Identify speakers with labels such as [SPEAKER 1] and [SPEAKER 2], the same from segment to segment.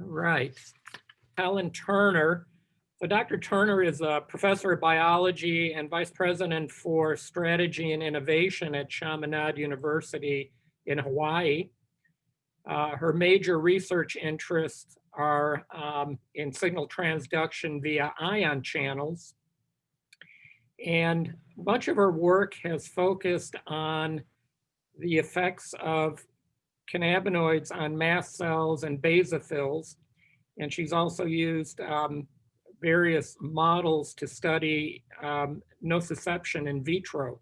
[SPEAKER 1] All right. Helen Turner. So Dr. Turner is a professor of biology and vice president for strategy and innovation at Chaminade University in Hawaii. Her major research interests are in signal transduction via ion channels. And much of her work has focused on the effects of cannabinoids on mast cells and basophils. And she's also used various models to study nociception in vitro.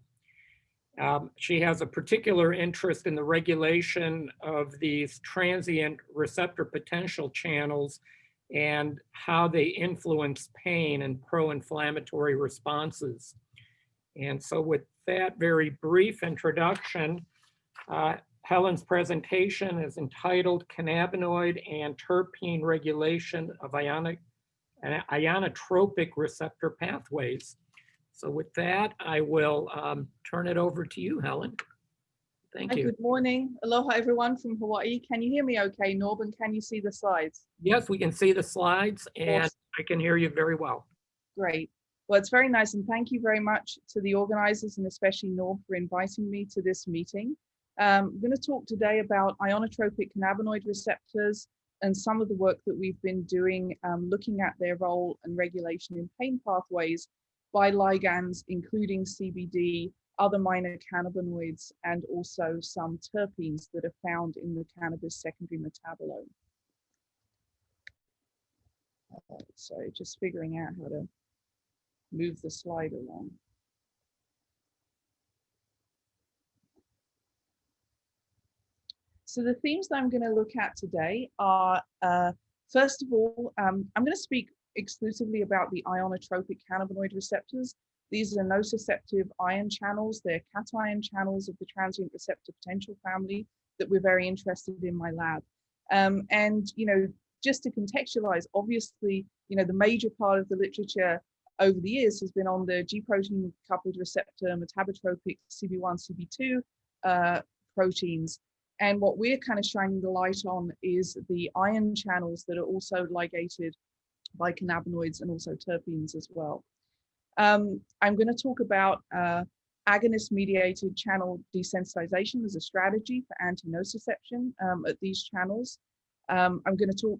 [SPEAKER 1] She has a particular interest in the regulation of these transient receptor potential channels and how they influence pain and pro-inflammatory responses. And so with that very brief introduction, Helen's presentation is entitled Cannabinoid and Terpene Regulation of Ionotropic Receptor Pathways. So with that, I will turn it over to you, Helen. Thank you.
[SPEAKER 2] Good morning. Aloha, everyone from Hawaii. Can you hear me okay, Norman? Can you see the slides?
[SPEAKER 1] Yes, we can see the slides and
[SPEAKER 2] Awesome.
[SPEAKER 1] I can hear you very well.
[SPEAKER 2] Great. Well, it's very nice. And thank you very much to the organizers and especially Norm for inviting me to this meeting. I'm going to talk today about ionotropic cannabinoid receptors and some of the work that we've been doing looking at their role and regulation in pain pathways by ligands, including CBD, other minor cannabinoids, and also some terpenes that are found in the cannabis secondary metabolome. So just figuring out how to move the slide along. So the themes that I'm going to look at today are, first of all, I'm going to speak exclusively about the ionotropic cannabinoid receptors. These are nociceptive ion channels. They're cation channels of the transient receptor potential family that we're very interested in my lab. And, you know, just to contextualize, obviously, you know, the major part of the literature over the years has been on the G protein coupled receptor metabotropic CB1, CB2 proteins. And what we're kind of shining the light on is the ion channels that are also ligated by cannabinoids and also terpenes as well. I'm going to talk about agonist-mediated channel desensitization as a strategy for anti-nociception at these channels. I'm going to talk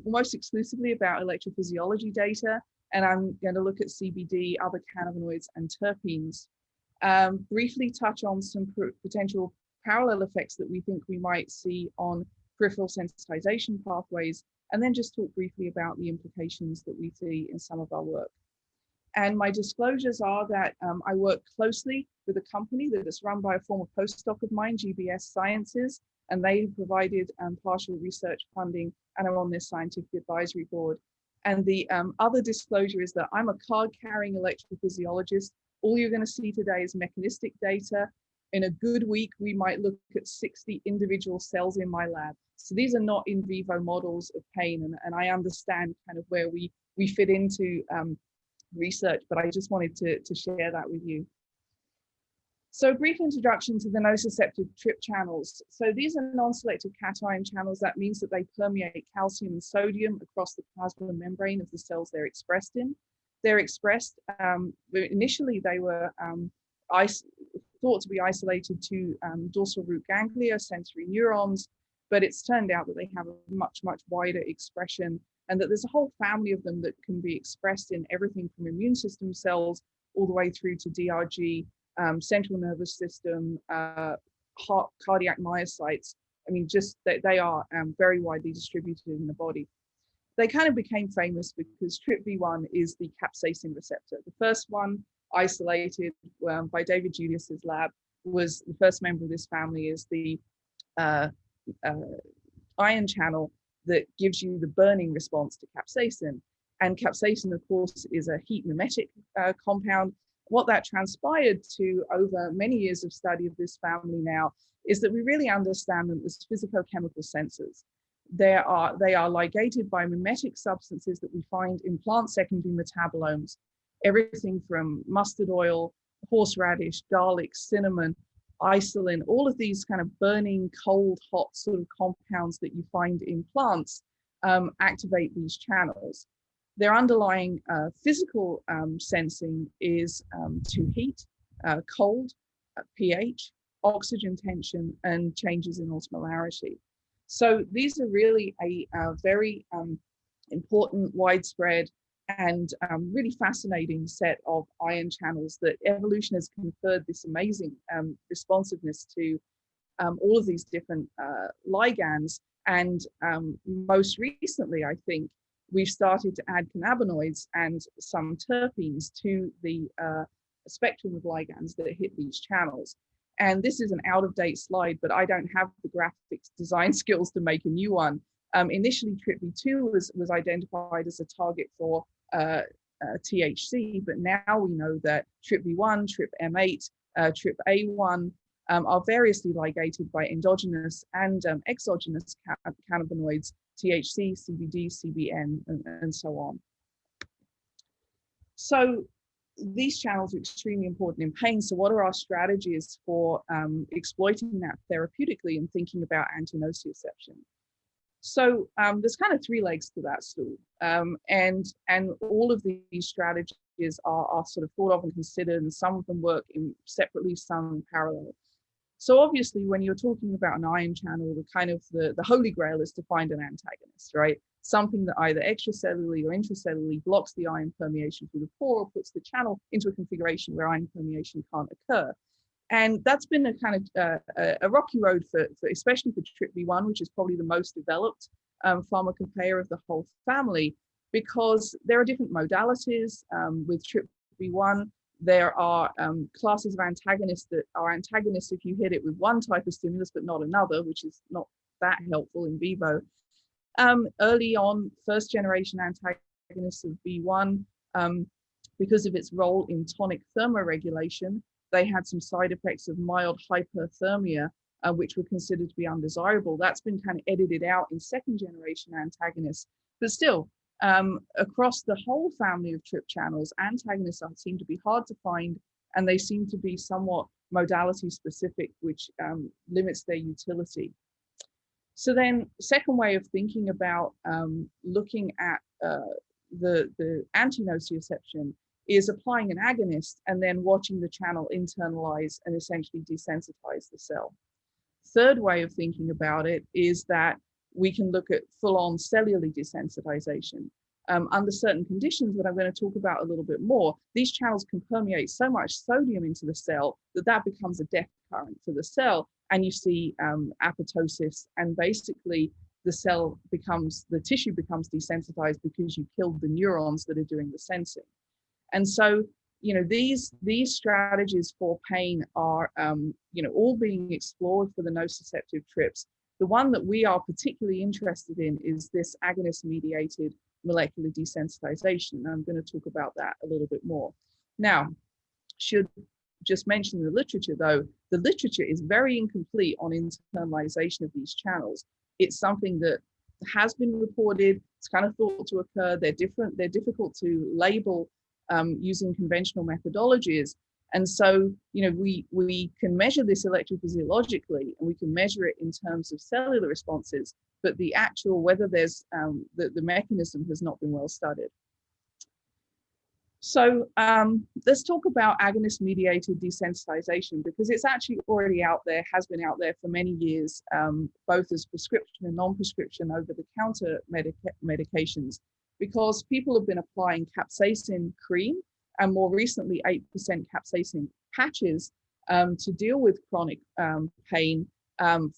[SPEAKER 2] almost exclusively about electrophysiology data, and I'm going to look at CBD, other cannabinoids, and terpenes. Briefly touch on some potential parallel effects that we think we might see on peripheral sensitization pathways, and then just talk briefly about the implications that we see in some of our work. And my disclosures are that I work closely with a company that is run by a former postdoc of mine, GBS Sciences, and they provided partial research funding and are on this scientific advisory board. And the other disclosure is that I'm a card-carrying electrophysiologist. All you're going to see today is mechanistic data. In a good week, we might look at 60 individual cells in my lab. So these are not in vivo models of pain, and I understand kind of where we fit into research, but I just wanted to share that with you. So a brief introduction to the nociceptive trip channels. So these are non-selective cation channels. That means that they permeate calcium and sodium across the plasma membrane of the cells they're expressed in. They're expressed, initially they were thought to be isolated to dorsal root ganglia, sensory neurons, but it's turned out that they have a much, much wider expression, and that there's a whole family of them that can be expressed in everything from immune system cells all the way through to DRG, central nervous system, heart, cardiac myocytes. I mean, just they are very widely distributed in the body. They kind of became famous because TRPV1 is the capsaicin receptor. The first one isolated by David Julius's lab was the first member of this family is the ion channel that gives you the burning response to capsaicin. And capsaicin, of course, is a heat mimetic compound. What that transpired to over many years of study of this family now is that we really understand them as physicochemical sensors. They are ligated by mimetic substances that we find in plant secondary metabolomes, everything from mustard oil, horseradish, garlic, cinnamon, isolin, all of these kind of burning, cold, hot sort of compounds that you find in plants activate these channels. Their underlying physical sensing is to heat, cold, pH, oxygen tension, and changes in osmolarity. So these are really a very important, widespread, and really fascinating set of ion channels that evolution has conferred this amazing responsiveness to all of these different ligands. And most recently, I think, we've started to add cannabinoids and some terpenes to the spectrum of ligands that hit these channels. And this is an out-of-date slide, but I don't have the graphics design skills to make a new one. Initially, TRPV2 was identified as a target for THC, but now we know that TRPV1, TRPM8, TRPA1 are variously ligated by endogenous and exogenous cannabinoids, THC, CBD, CBN, and so on. So these channels are extremely important in pain. So what are our strategies for exploiting that therapeutically and thinking about anti-nociception? So there's kind of three legs to that stool. And all of these strategies are sort of thought of and considered, and some of them work separately, some in parallel. So obviously, when you're talking about an ion channel, the holy grail is to find an antagonist, right? Something that either extracellularly or intracellularly blocks the ion permeation through the pore, or puts the channel into a configuration where ion permeation can't occur. And that's been a kind of a rocky road for especially for TRPV1, which is probably the most developed pharmacopoeia of the whole family, because there are different modalities with TRPV1. There are classes of antagonists that are antagonists if you hit it with one type of stimulus, but not another, which is not that helpful in vivo. Early on, first generation antagonists of V1, because of its role in tonic thermoregulation, they had some side effects of mild hyperthermia, which were considered to be undesirable. That's been kind of edited out in second generation antagonists, but still, across the whole family of TRP channels, antagonists seem to be hard to find, and they seem to be somewhat modality specific, which limits their utility. So then, second way of thinking about looking at the anti-nociception is applying an agonist and then watching the channel internalize and essentially desensitize the cell. Third way of thinking about it is that we can look at full-on cellular desensitization. Under certain conditions that I'm going to talk about a little bit more, these channels can permeate so much sodium into the cell that becomes a death current for the cell, and you see apoptosis, and basically the tissue becomes desensitized because you killed the neurons that are doing the sensing. And so, these strategies for pain are, all being explored for the nociceptive TRPs. The one that we are particularly interested in is this agonist-mediated molecular desensitization. I'm going to talk about that a little bit more. Now, should just mention the literature, though. The literature is very incomplete on internalization of these channels. It's something that has been reported. It's kind of thought to occur. They're different. They're difficult to label using conventional methodologies. And so, we can measure this electrophysiologically, and we can measure it in terms of cellular responses, but the actual, whether there's, the mechanism has not been well studied. So let's talk about agonist-mediated desensitization, because it's actually already out there, has been out there for many years, both as prescription and non-prescription over-the-counter medications, because people have been applying capsaicin cream and more recently 8% capsaicin patches to deal with chronic pain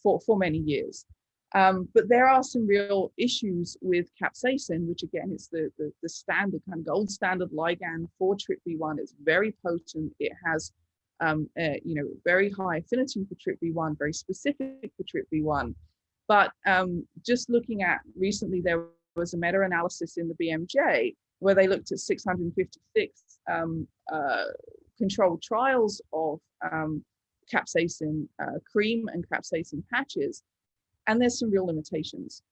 [SPEAKER 2] for many years. But there are some real issues with capsaicin, which again is the standard kind of gold standard ligand for TRPV1. It's very potent. It has very high affinity for TRPV1, very specific for TRPV1. But just looking at recently, there was a meta-analysis in the BMJ where they looked at 656 controlled trials of capsaicin cream and capsaicin patches. And there's some real limitations.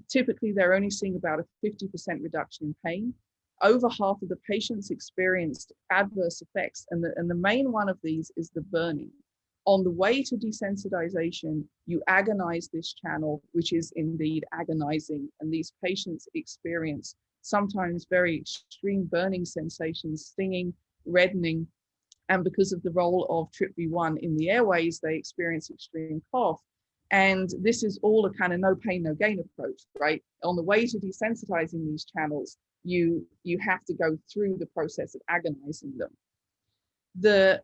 [SPEAKER 2] Typically, they're only seeing about a 50% reduction in pain. Over half of the patients experienced adverse effects, and the main one of these is the burning. On the way to desensitization, you agonize this channel, which is indeed agonizing. And these patients experience sometimes very extreme burning sensations, stinging, reddening. And because of the role of TRPV1 in the airways, they experience extreme cough. And this is all a kind of no pain, no gain approach, right? On the way to desensitizing these channels, you have to go through the process of agonizing them. The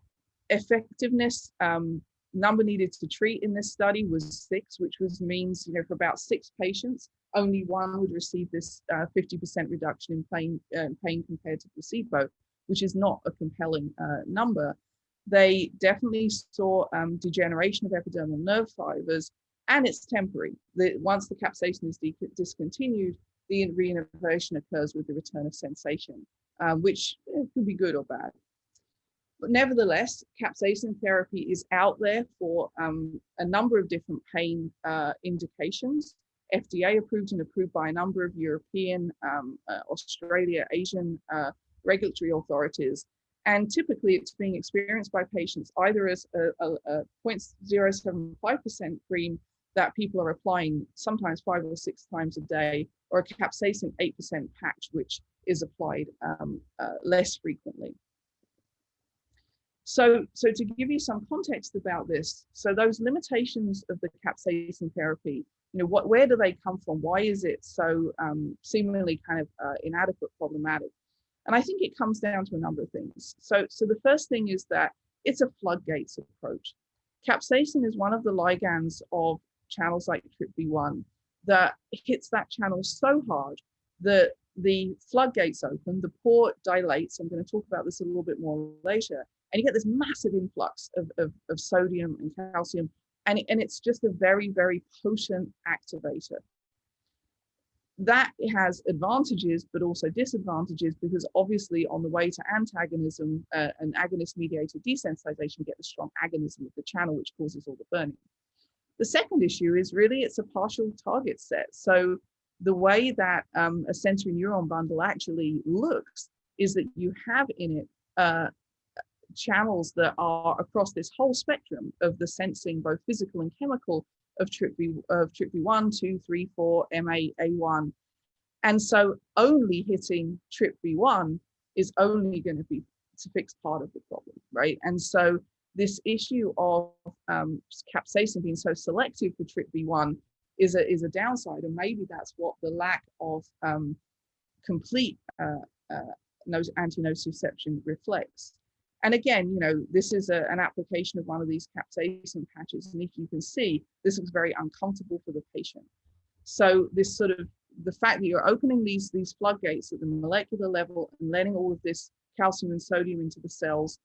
[SPEAKER 2] effectiveness number needed to treat in this study was 6, which means, for about 6 patients, only 1 would receive this 50% reduction in pain compared to placebo, which is not a compelling number. They definitely saw degeneration of epidermal nerve fibers, and it's temporary. Once the capsaicin is discontinued, the reinnervation occurs with the return of sensation, which could be good or bad. But nevertheless, capsaicin therapy is out there for a number of different pain indications. FDA approved and approved by a number of European, Australia, Asian regulatory authorities. And typically it's being experienced by patients either as a 0.075% cream that people are applying sometimes 5 or 6 times a day, or a capsaicin 8% patch, which is applied less frequently. So to give you some context about this, so those limitations of the capsaicin therapy, where do they come from? Why is it so seemingly kind of inadequate, problematic? And I think it comes down to a number of things. So the first thing is that it's a floodgates approach. Capsaicin is one of the ligands of channels like TRPV1 that hits that channel so hard that the floodgates open, the pore dilates. I'm going to talk about this a little bit more later. And you get this massive influx of sodium and calcium. And it's just a very, very potent activator. That has advantages, but also disadvantages, because obviously on the way to antagonism and agonist-mediated desensitization, you get the strong agonism of the channel, which causes all the burning. The second issue is really it's a partial target set. So the way that a sensory neuron bundle actually looks is that you have in it channels that are across this whole spectrum of the sensing, both physical and chemical, of TRPV1, 2, 3, 4, MA, A1. And so only hitting TRPV1 is only going to be to fix part of the problem, right? And so this issue of capsaicin being so selective for TRPV1 is a downside, and maybe that's what the lack of complete anti-nociception reflects. And again, this is an application of one of these capsaicin patches, and if you can see, this looks very uncomfortable for the patient. So this sort of, the fact that you're opening these floodgates at the molecular level and letting all of this calcium and sodium into the cells,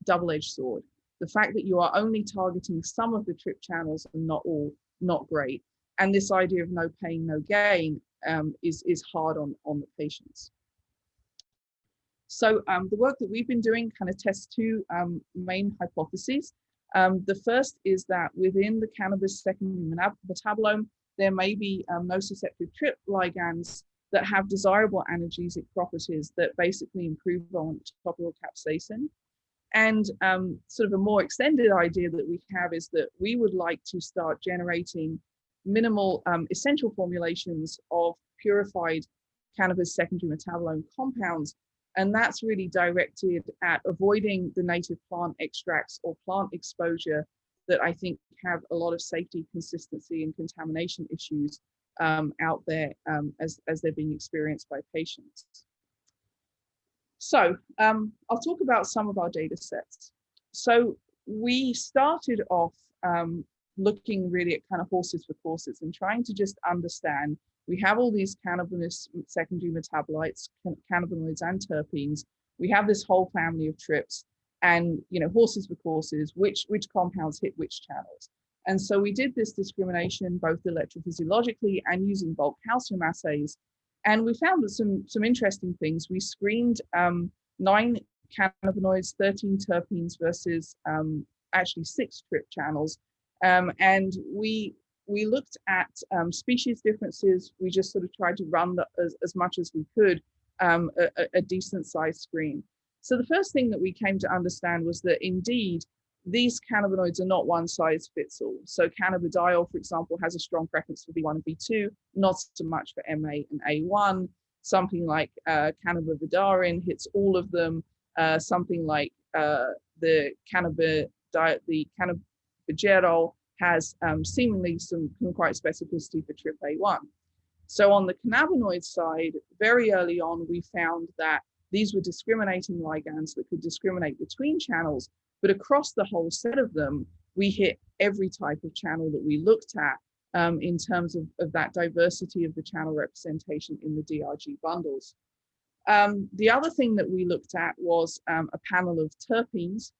[SPEAKER 2] double-edged sword. The fact that you are only targeting some of the TRP channels and not all, not great. And this idea of no pain, no gain is hard on the patients. So the work that we've been doing kind of tests 2 main hypotheses. The first is that within the cannabis secondary metabolome, there may be nociceptive TRP ligands that have desirable analgesic properties that basically improve on topical capsaicin. And sort of a more extended idea that we have is that we would like to start generating minimal essential formulations of purified cannabis secondary metabolome compounds. And that's really directed at avoiding the native plant extracts or plant exposure that I think have a lot of safety, consistency, and contamination issues out there as they're being experienced by patients. So I'll talk about some of our data sets. So we started off looking really at kind of horses for courses and trying to just understand. We have all these cannabis secondary metabolites, cannabinoids and terpenes. We have this whole family of TRPs, and horses for courses, which compounds hit which channels. And so we did this discrimination both electrophysiologically and using bulk calcium assays. And we found some interesting things. We screened 9 cannabinoids, 13 terpenes versus actually 6 TRP channels. And we looked at species differences. We just sort of tried to run as much as we could a decent sized screen. So the first thing that we came to understand was that indeed these cannabinoids are not one size fits all. So cannabidiol, for example, has a strong preference for B1 and B2, not so much for MA and A1. Something like cannabidiol hits all of them. Something like the cannabidiol has seemingly some quite specificity for TRPA1. So on the cannabinoid side, very early on, we found that these were discriminating ligands that could discriminate between channels, but across the whole set of them, we hit every type of channel that we looked at in terms of that diversity of the channel representation in the DRG bundles. The other thing that we looked at was a panel of terpenes.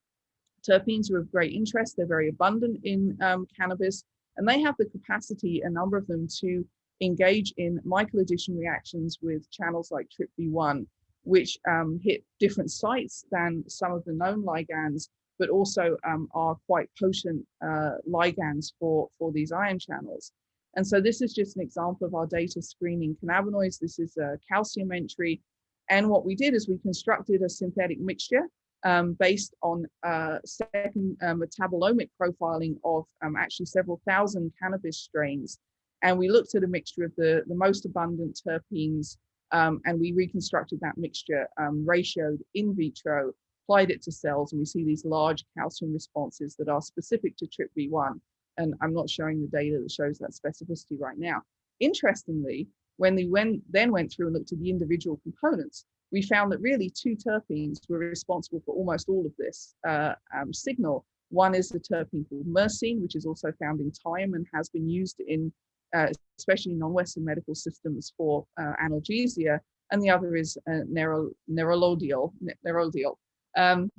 [SPEAKER 2] Terpenes are of great interest. They're very abundant in cannabis, and they have the capacity, a number of them, to engage in Michael addition reactions with channels like TRPV1, which hit different sites than some of the known ligands, but also are quite potent ligands for these ion channels. And so this is just an example of our data screening cannabinoids. This is a calcium entry. And what we did is we constructed a synthetic mixture based on second metabolomic profiling of actually several thousand cannabis strains. And we looked at a mixture of the most abundant terpenes, and we reconstructed that mixture, ratioed in vitro, applied it to cells, and we see these large calcium responses that are specific to TRPV1. And I'm not showing the data that shows that specificity right now. Interestingly, when we then went through and looked at the individual components, we found that really two terpenes were responsible for almost all of this signal. One is the terpene called myrcene, which is also found in thyme and has been used in especially non-Western medical systems for analgesia, and the other is nerolodiol. And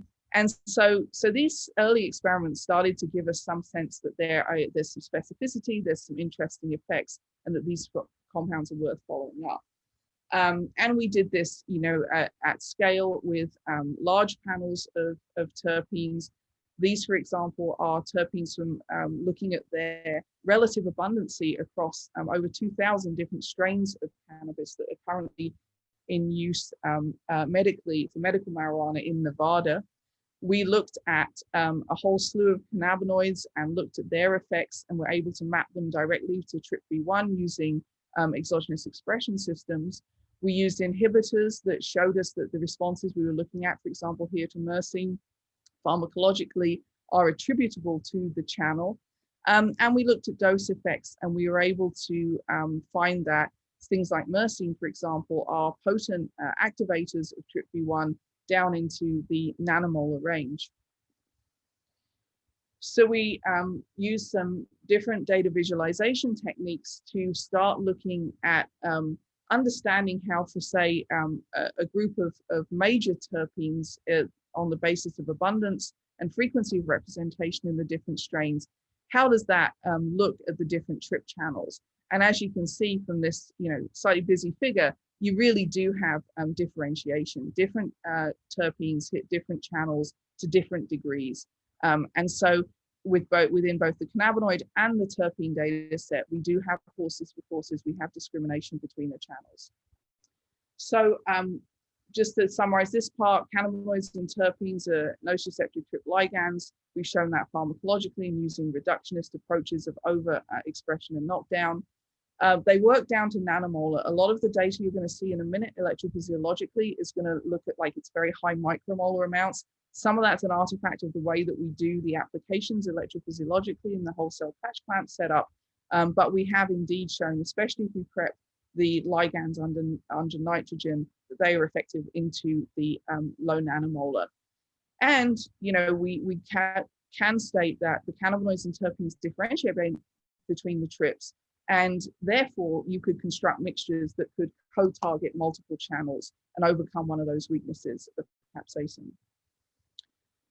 [SPEAKER 2] so these early experiments started to give us some sense that there's some specificity, there's some interesting effects, and that these compounds are worth following up. And we did this, at scale with large panels of terpenes. These, for example, are terpenes from looking at their relative abundancy across over 2,000 different strains of cannabis that are currently in use medically for medical marijuana in Nevada. We looked at a whole slew of cannabinoids and looked at their effects, and were able to map them directly to TRPV1 using exogenous expression systems. We used inhibitors that showed us that the responses we were looking at, for example, here to myrcene, pharmacologically are attributable to the channel. And we looked at dose effects, and we were able to find that things like myrcene, for example, are potent activators of TRPV1 down into the nanomolar range. So we used some different data visualization techniques to start looking at understanding how, for say, a group of major terpenes on the basis of abundance and frequency of representation in the different strains, how does that look at the different TRP channels? And as you can see from this, slightly busy figure, you really do have differentiation. Different terpenes hit different channels to different degrees. And so within both the cannabinoid and the terpene data set, we do have horses for courses, we have discrimination between the channels. So just to summarize this part, cannabinoids and terpenes are nociceptive TRP ligands. We've shown that pharmacologically and using reductionist approaches of overexpression and knockdown. They work down to nanomolar. A lot of the data you're going to see in a minute electrophysiologically is going to look at it's very high micromolar amounts. Some of that's an artifact of the way that we do the applications electrophysiologically in the whole cell patch clamp setup. But we have indeed shown, especially if we prep the ligands under nitrogen, that they are effective into the low nanomolar. And we can state that the cannabinoids and terpenes differentiate between the TRPs, and therefore you could construct mixtures that could co-target multiple channels and overcome one of those weaknesses of capsaicin.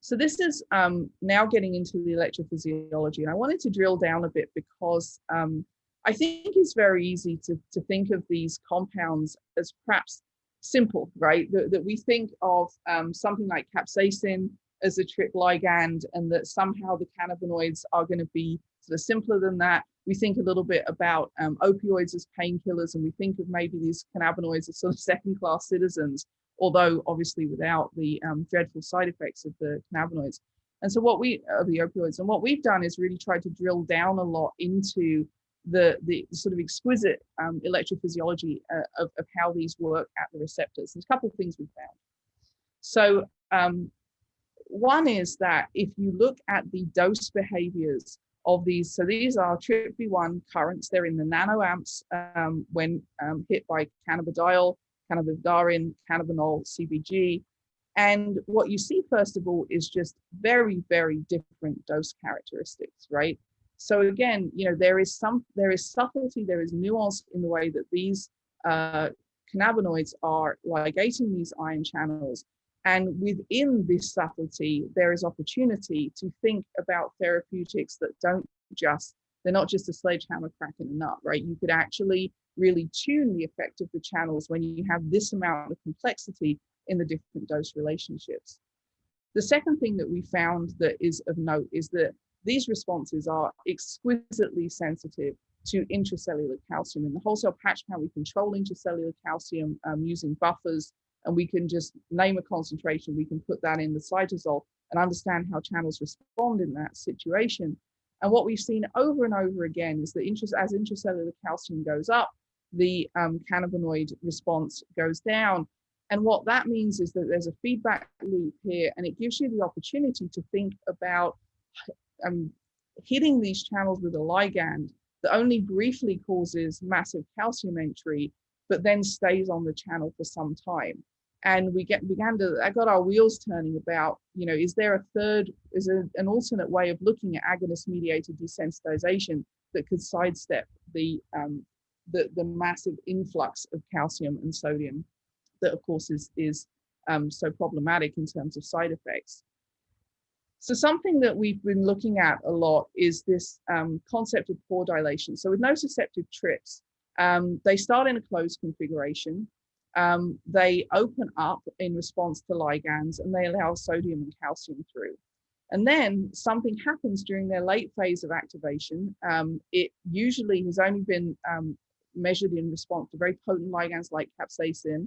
[SPEAKER 2] So this is now getting into the electrophysiology, and I wanted to drill down a bit because I think it's very easy to think of these compounds as perhaps simple, right? That we think of something like capsaicin as a TRP ligand, and that somehow the cannabinoids are going to be sort of simpler than that. We think a little bit about opioids as painkillers, and we think of maybe these cannabinoids as sort of second-class citizens, although obviously without the dreadful side effects of the cannabinoids. And so what we, the opioids, and what we've done is really tried to drill down a lot into the sort of exquisite electrophysiology of how these work at the receptors. There's a couple of things we found. So one is that if you look at the dose behaviors of these, so these are TRPV1 currents, they're in the nanoamps when hit by cannabidiol, cannabidarin, cannabinol, CBG. And what you see, first of all, is just very, very different dose characteristics, right? So again, you know, there is subtlety, there is nuance in the way that these cannabinoids are ligating these ion channels. And within this subtlety, there is opportunity to think about therapeutics that they're not just a sledgehammer cracking a nut, right? You could actually really tune the effect of the channels when you have this amount of complexity in the different dose relationships. The second thing that we found that is of note is that these responses are exquisitely sensitive to intracellular calcium. In the wholesale patch count, we control intracellular calcium using buffers, and we can just name a concentration. We can put that in the cytosol and understand how channels respond in that situation. And what we've seen over and over again is that as intracellular calcium goes up, the cannabinoid response goes down. And what that means is that there's a feedback loop here, and it gives you the opportunity to think about hitting these channels with a ligand that only briefly causes massive calcium entry, but then stays on the channel for some time. And I got our wheels turning about, you know, is there an alternate way of looking at agonist-mediated desensitization that could sidestep the massive influx of calcium and sodium that, of course, is so problematic in terms of side effects. So something that we've been looking at a lot is this concept of pore dilation. So with nociceptive trips, they start in a closed configuration. They open up in response to ligands, and they allow sodium and calcium through. And then something happens during their late phase of activation. It usually has only been measured in response to very potent ligands like capsaicin.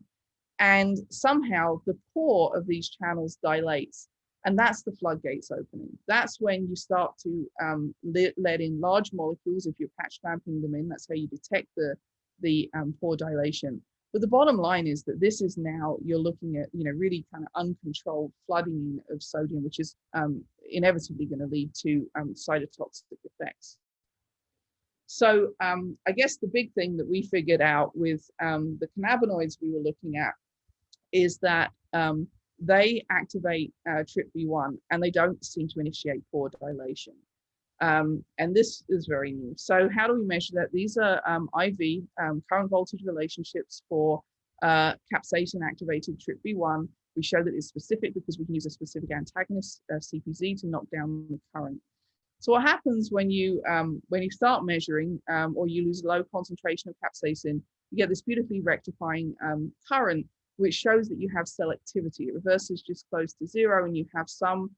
[SPEAKER 2] And somehow the pore of these channels dilates. And that's the floodgates opening. That's when you start to let in large molecules if you're patch clamping them in. That's how you detect the pore dilation. But the bottom line is that this is now, you're looking at, you know, really kind of uncontrolled flooding of sodium, which is inevitably going to lead to cytotoxic effects. So I guess the big thing that we figured out with the cannabinoids we were looking at is that they activate TRPV1 and they don't seem to initiate pore dilation. And this is very new. So how do we measure that? These are IV, current voltage relationships for capsaicin activated TRPV1. We show that it's specific because we can use a specific antagonist, CPZ, to knock down the current. So what happens when you start measuring or you lose low concentration of capsaicin, you get this beautifully rectifying current, which shows that you have selectivity. It reverses just close to zero, and you have some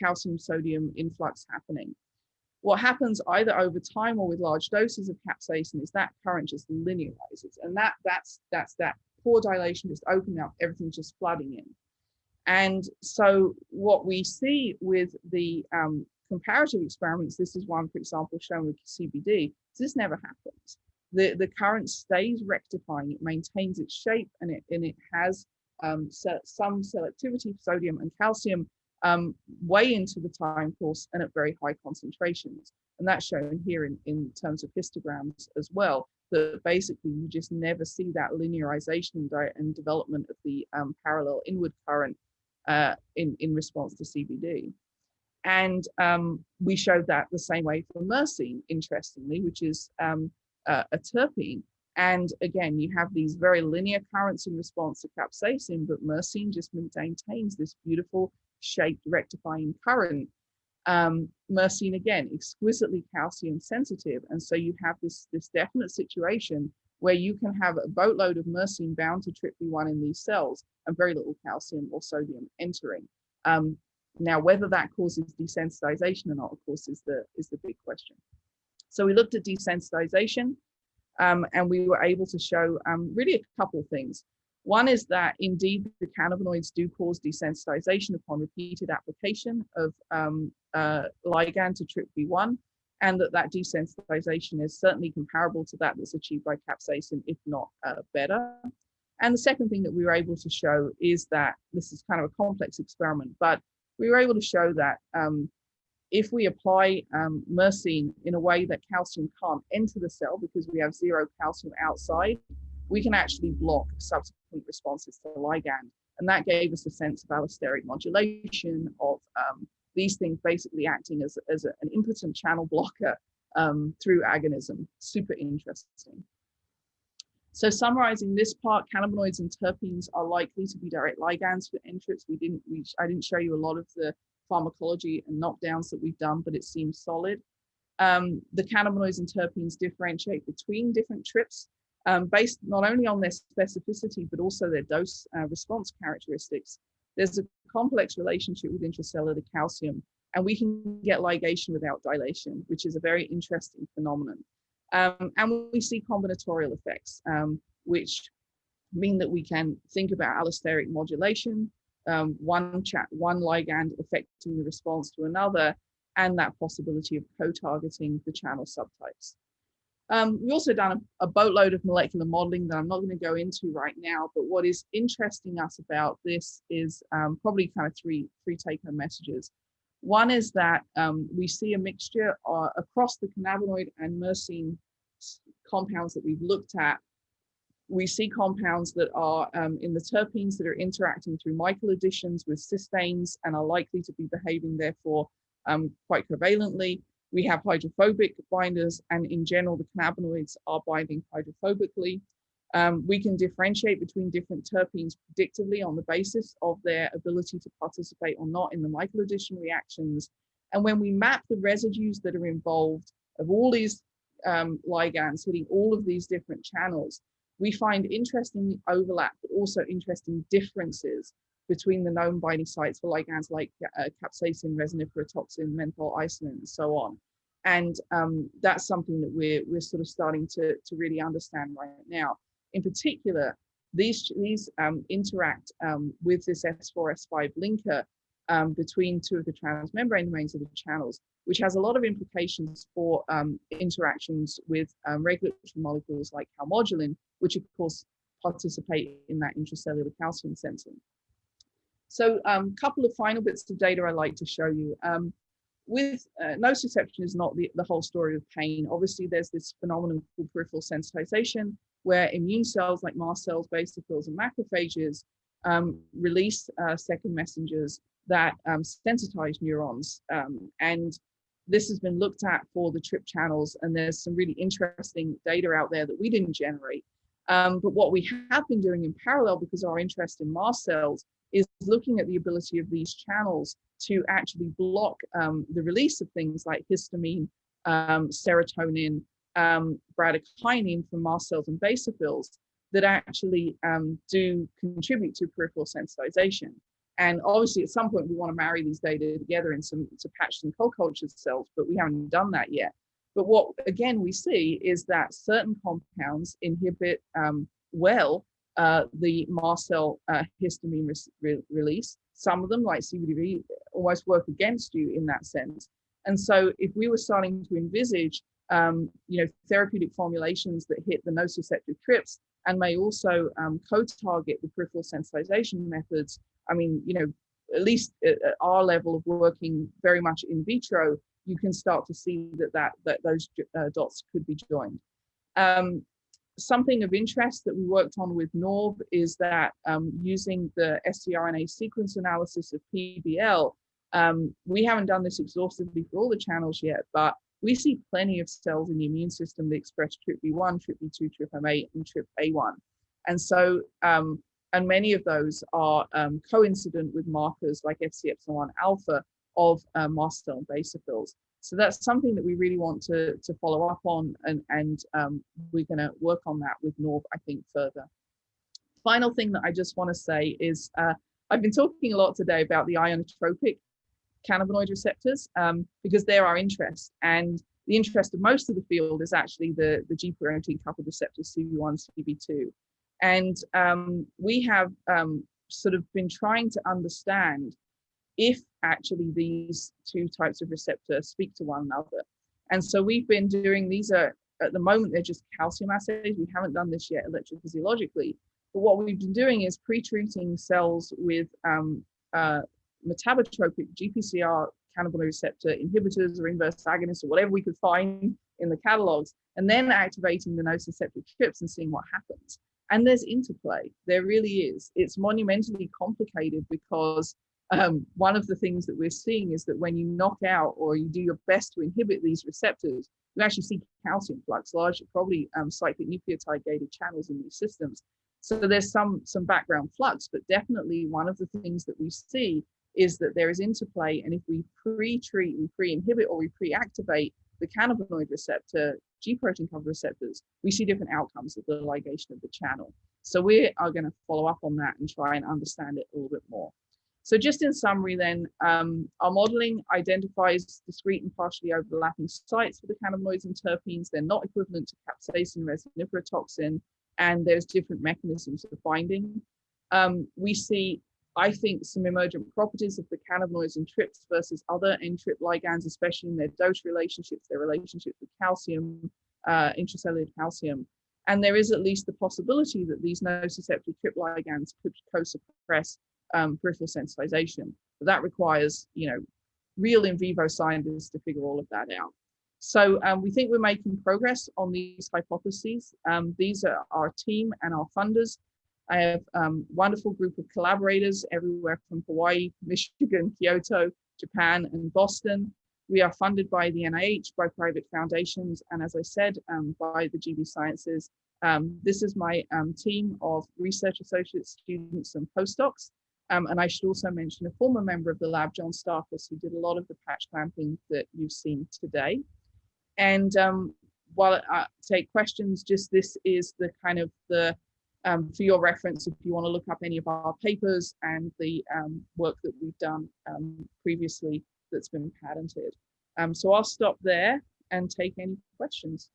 [SPEAKER 2] calcium sodium influx happening. What happens either over time or with large doses of capsaicin is that current just linearizes, and that's that pore dilation just opening up, everything just flooding in. And so what we see with the comparative experiments, this is one, for example, shown with CBD, this never happens. The current stays rectifying, it maintains its shape, and it has some selectivity for sodium and calcium way into the time course and at very high concentrations. And that's shown here in terms of histograms as well, that basically you just never see that linearization and development of the parallel inward current in response to CBD. And we showed that the same way for myrcene, interestingly, which is a terpene. And again, you have these very linear currents in response to capsaicin, but myrcene just maintains this beautiful shaped rectifying current. Myrcene, again, exquisitely calcium sensitive. And so you have this definite situation where you can have a boatload of myrcene bound to TRPV1 in these cells and very little calcium or sodium entering. Now, whether that causes desensitization or not, of course, is the big question. So we looked at desensitization, and we were able to show really a couple of things. One is that indeed the cannabinoids do cause desensitization upon repeated application of ligand to TRPV1, and that desensitization is certainly comparable to that that's achieved by capsaicin, if not better. And the second thing that we were able to show is that this is kind of a complex experiment, but we were able to show that if we apply myrcene in a way that calcium can't enter the cell because we have zero calcium outside, we can actually block subsequent responses to the ligand. And that gave us a sense of allosteric modulation of these things basically acting as an impotent channel blocker through agonism. Super interesting. So summarizing this part, cannabinoids and terpenes are likely to be direct ligands for enterics. I didn't show you a lot of the pharmacology and knockdowns that we've done, but it seems solid. The cannabinoids and terpenes differentiate between different trips based not only on their specificity, but also their dose response characteristics. There's a complex relationship with intracellular calcium, and we can get ligation without dilation, which is a very interesting phenomenon. And we see combinatorial effects, which mean that we can think about allosteric modulation, one ligand affecting the response to another, and that possibility of co-targeting the channel subtypes. We've also done a boatload of molecular modeling that I'm not going to go into right now, but what is interesting us about this is probably kind of three take-home messages. One is that we see a mixture across the cannabinoid and myrcene compounds that we've looked at. We see compounds that are in the terpenes that are interacting through Michael additions with cysteines and are likely to be behaving therefore quite covalently. We have hydrophobic binders, and in general, the cannabinoids are binding hydrophobically. We can differentiate between different terpenes predictively on the basis of their ability to participate or not in the Michael addition reactions. And when we map the residues that are involved of all these ligands hitting all of these different channels, we find interesting overlap, but also interesting differences between the known binding sites for ligands like capsaicin, resinifera toxin, menthol isolate, and so on. And that's something that we're sort of starting to really understand right now. In particular, these interact with this S4-S5 linker between two of the transmembrane domains of the channels, which has a lot of implications for interactions with regulatory molecules like calmodulin, which of course participate in that intracellular calcium sensing. So a couple of final bits of data I'd like to show you. With nociception is not the whole story of pain. Obviously, there's this phenomenon called peripheral sensitization, where immune cells like mast cells, basophils, and macrophages release second messengers that sensitize neurons. And this has been looked at for the TRP channels, and there's some really interesting data out there that we didn't generate. But what we have been doing in parallel, because of our interest in mast cells, is looking at the ability of these channels to actually block the release of things like histamine, serotonin, bradykinin from mast cells and basophils that actually do contribute to peripheral sensitization. And obviously, at some point, we want to marry these data together in to patch some co-cultured cells, but we haven't done that yet. But what, again, we see is that certain compounds inhibit the mast cell histamine release. Some of them, like CBDV, almost work against you in that sense. And so if we were starting to envisage therapeutic formulations that hit the nociceptive trips and may also co-target the peripheral sensitization methods, I mean, at least at our level of working very much in vitro, you can start to see that those dots could be joined. Something of interest that we worked on with NORB is that using the sgRNA sequence analysis of PBL, we haven't done this exhaustively for all the channels yet, but we see plenty of cells in the immune system that express TRPV1, TRPV2, TRPM8, and TRPA1. And so, and many of those are coincident with markers like FC-epsilon alpha of mast cell and basophils. So that's something that we really want to follow up on, and we're going to work on that with NORB, I think, further. Final thing that I just want to say is I've been talking a lot today about the ionotropic cannabinoid receptors because they're our interest, and the interest of most of the field is actually the G protein coupled receptors CB1, CB2. And we have sort of been trying to understand if actually these two types of receptor speak to one another. And so we've been doing, these are, at the moment, they're just calcium assays. We haven't done this yet electrophysiologically. But what we've been doing is pre-treating cells with metabotropic GPCR cannabinoid receptor inhibitors or inverse agonists or whatever we could find in the catalogs, and then activating the nociceptive trips and seeing what happens. And there's interplay. There really is. It's monumentally complicated because one of the things that we're seeing is that when you knock out or you do your best to inhibit these receptors, you actually see calcium flux, largely probably cyclic nucleotide gated channels in these systems. So there's some background flux, but definitely one of the things that we see is that there is interplay. And if we pre-treat, we pre-inhibit, or we pre-activate the cannabinoid receptor, G protein coupled receptors, we see different outcomes of the ligation of the channel. So we are going to follow up on that and try and understand it a little bit more. So just in summary then, our modeling identifies discrete and partially overlapping sites for the cannabinoids and terpenes. They're not equivalent to capsaicin, resiniferous toxin, and there's different mechanisms of binding. We see, I think, some emergent properties of the cannabinoids and trips versus other N-trip ligands, especially in their dose relationships, their relationships with calcium, intracellular calcium. And there is at least the possibility that these nociceptive trip ligands could co-suppress peripheral sensitization. But that requires, real in vivo scientists to figure all of that out. So we think we're making progress on these hypotheses. These are our team and our funders. I have a wonderful group of collaborators everywhere from Hawaii, Michigan, Kyoto, Japan, and Boston. We are funded by the NIH, by private foundations, and as I said, by the GB Sciences. This is my team of research associates, students, and postdocs. And I should also mention a former member of the lab, John Starkus, who did a lot of the patch clamping that you've seen today. And while I take questions, just this is the kind of the, for your reference, if you want to look up any of our papers and the work that we've done previously that's been patented. So I'll stop there and take any questions.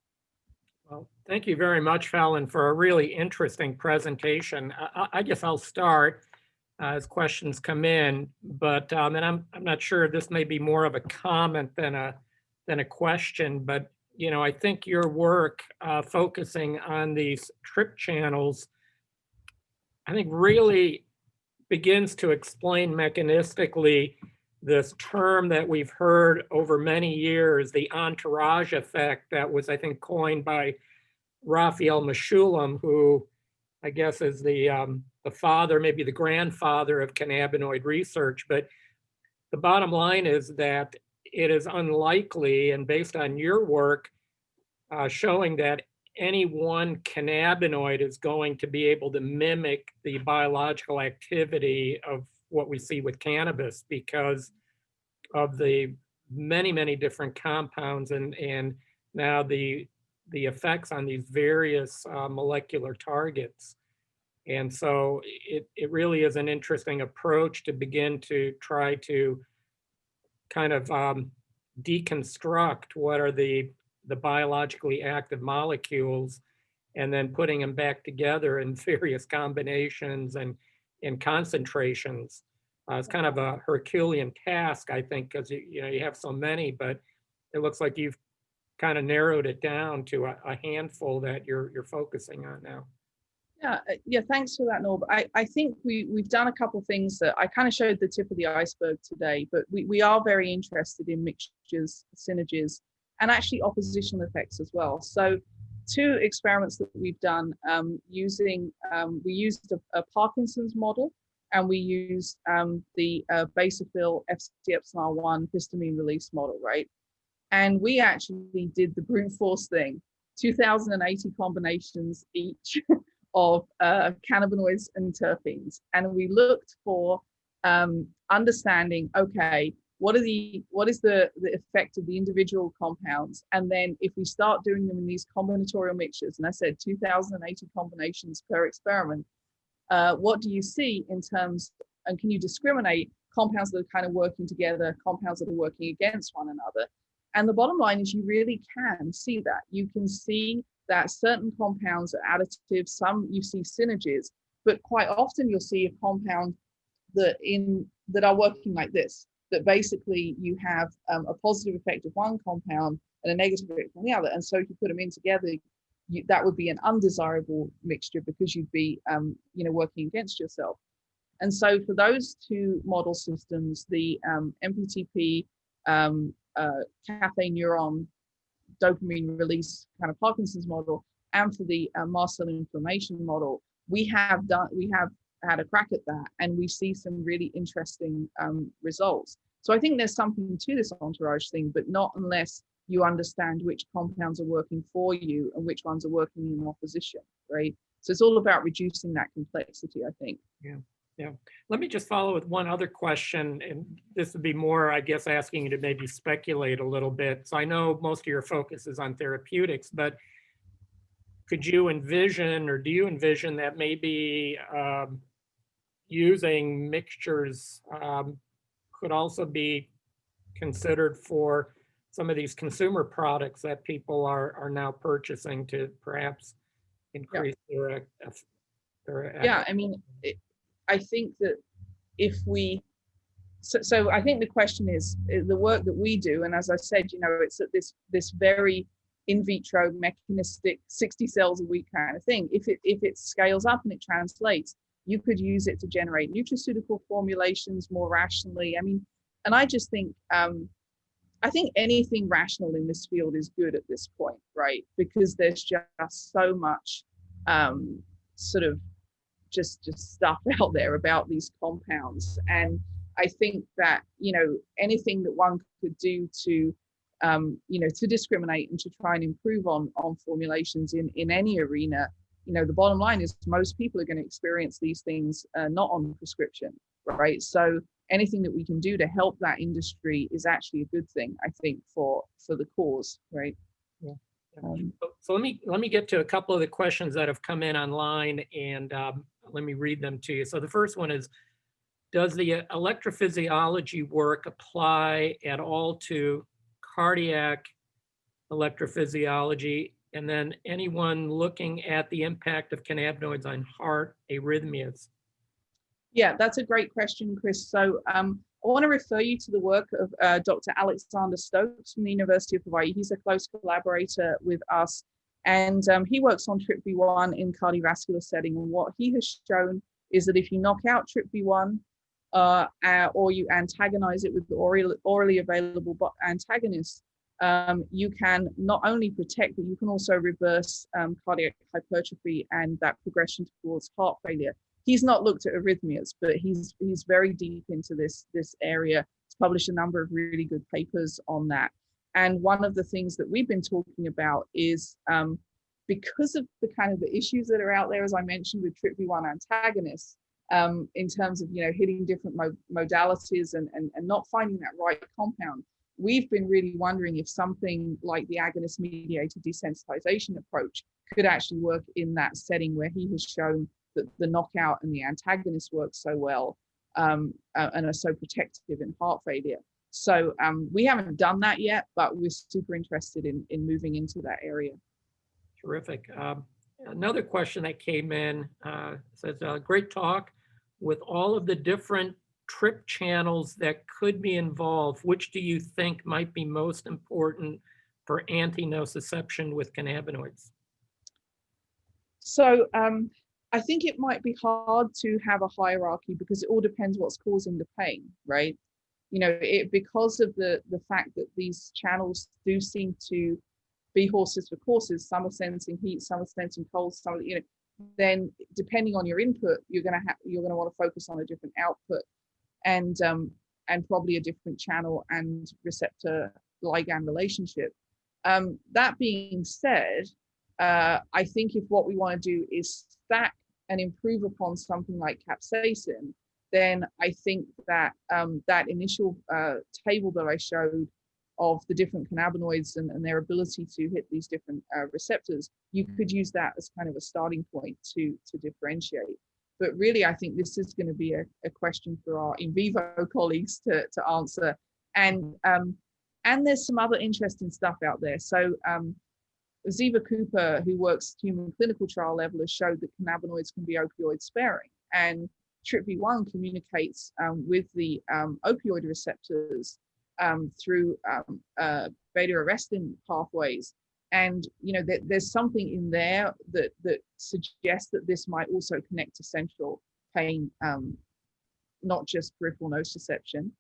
[SPEAKER 1] Well, thank you very much, Helen, for a really interesting presentation. I guess I'll start as questions come in, but and I'm not sure, this may be more of a comment than a question, but I think your work focusing on these trip channels, I think really begins to explain mechanistically this term that we've heard over many years, the entourage effect, that was, I think, coined by Raphael Mechoulam, who I guess is the father, maybe the grandfather of cannabinoid research. But the bottom line is that it is unlikely, and based on your work showing that any one cannabinoid is going to be able to mimic the biological activity of what we see with cannabis, because of the many, many different compounds and now the effects on these various molecular targets. And so it really is an interesting approach to begin to try to kind of deconstruct what are the biologically active molecules, and then putting them back together in various combinations and concentrations. It's kind of a Herculean task, I think, because you have so many, but it looks like you've kind of narrowed it down to a handful that you're focusing on now.
[SPEAKER 2] Yeah, thanks for that, Norb. I think we've done a couple of things that I kind of showed the tip of the iceberg today, but we are very interested in mixtures, synergies, and actually oppositional effects as well. So 2 experiments that we've done we used a Parkinson's model, and we used the basophil FC-epsilon-1 histamine release model, right? And we actually did the brute force thing, 2,080 combinations each of cannabinoids and terpenes. And we looked for understanding, okay, what is the effect of the individual compounds? And then if we start doing them in these combinatorial mixtures, and I said 2,080 combinations per experiment, what do you see in terms, and can you discriminate compounds that are kind of working together, compounds that are working against one another? And the bottom line is you really can see that. You can see that certain compounds are additive, some you see synergies, but quite often you'll see a compound that are working like this, that basically you have a positive effect of one compound and a negative effect on the other. And so if you put them in together, that would be an undesirable mixture because you'd be working against yourself. And so for those two model systems, the MPTP cathepsin neuron dopamine release kind of Parkinson's model, and for the mast cell inflammation model, we have had a crack at that, and we see some really interesting results. So I think there's something to this entourage thing, but not unless you understand which compounds are working for you and which ones are working in opposition, right? So it's all about reducing that complexity, I think.
[SPEAKER 1] Yeah. Let me just follow with one other question, and this would be more, I guess, asking you to maybe speculate a little bit. So I know most of your focus is on therapeutics, but could you envision, or do you envision that maybe using mixtures could also be considered for some of these consumer products that people are now purchasing to perhaps increase their
[SPEAKER 2] yeah, I mean, I think that if we, so I think the question is the work that we do, and as I said, it's at this very in vitro mechanistic 60 cells a week kind of thing. If it scales up and it translates, you could use it to generate nutraceutical formulations more rationally. I mean, and I just think I think anything rational in this field is good at this point, right? Because there's just so much sort of just stuff out there about these compounds. And I think that, anything that one could do to, to discriminate and to try and improve on formulations in any arena, the bottom line is most people are going to experience these things not on prescription, right? So anything that we can do to help that industry is actually a good thing, I think, for the cause, right?
[SPEAKER 1] Yeah. So let me get to a couple of the questions that have come in online, and let me read them to you. So the first one is, does the electrophysiology work apply at all to cardiac electrophysiology? And then anyone looking at the impact of cannabinoids on heart arrhythmias?
[SPEAKER 2] Yeah, that's a great question, Chris. So I want to refer you to the work of Dr. Alexander Stokes from the University of Hawaii. He's a close collaborator with us, and he works on TRPV1 in cardiovascular setting. And what he has shown is that if you knock out TRPV1 or you antagonize it with orally available antagonists, you can not only protect, but you can also reverse cardiac hypertrophy and that progression towards heart failure. He's not looked at arrhythmias, but he's very deep into this area. He's published a number of really good papers on that. And one of the things that we've been talking about is because of the kind of the issues that are out there, as I mentioned, with TRPV1 antagonists, in terms of hitting different modalities and not finding that right compound, we've been really wondering if something like the agonist-mediated desensitization approach could actually work in that setting where he has shown that the knockout and the antagonist work so well and are so protective in heart failure. So we haven't done that yet, but we're super interested in moving into that area.
[SPEAKER 1] Terrific. Another question that came in says, great talk. With all of the different TRP channels that could be involved, which do you think might be most important for anti-nociception with cannabinoids?
[SPEAKER 2] So I think it might be hard to have a hierarchy because it all depends what's causing the pain, right? Because of the fact that these channels do seem to be horses for courses. Some are sensing heat, some are sensing cold, some are, then depending on your input, you're going to want to focus on a different output and probably a different channel and receptor ligand relationship. That being said, I think if what we want to do is stack and improve upon something like capsaicin, then I think that that initial table that I showed of the different cannabinoids and their ability to hit these different receptors, you could use that as kind of a starting point to differentiate. But really, I think this is going to be a question for our in vivo colleagues to answer. And there's some other interesting stuff out there. So Ziva Cooper, who works human clinical trial level, has showed that cannabinoids can be opioid sparing. And TRPV1 communicates with the opioid receptors through beta-arrestin pathways. And there's something in there that suggests that this might also connect to central pain, not just peripheral nociception.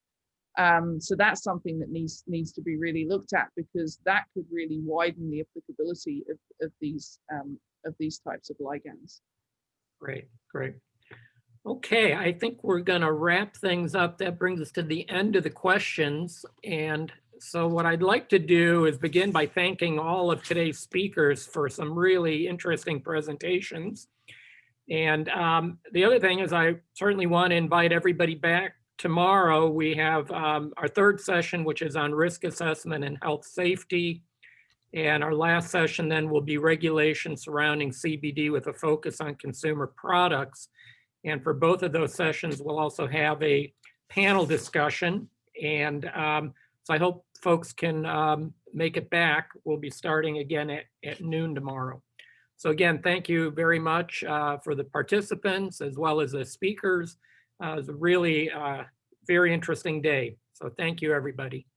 [SPEAKER 2] So that's something that needs to be really looked at, because that could really widen the applicability of these types of ligands.
[SPEAKER 1] Great, great. Okay, I think we're going to wrap things up. That brings us to the end of the questions. And so what I'd like to do is begin by thanking all of today's speakers for some really interesting presentations. And the other thing is I certainly want to invite everybody back tomorrow. We have our third session, which is on risk assessment and health safety. And our last session then will be regulation surrounding CBD with a focus on consumer products. And for both of those sessions, we'll also have a panel discussion. And so I hope folks can make it back. We'll be starting again at noon tomorrow. So again, thank you very much for the participants as well as the speakers. It was a really very interesting day. So thank you, everybody.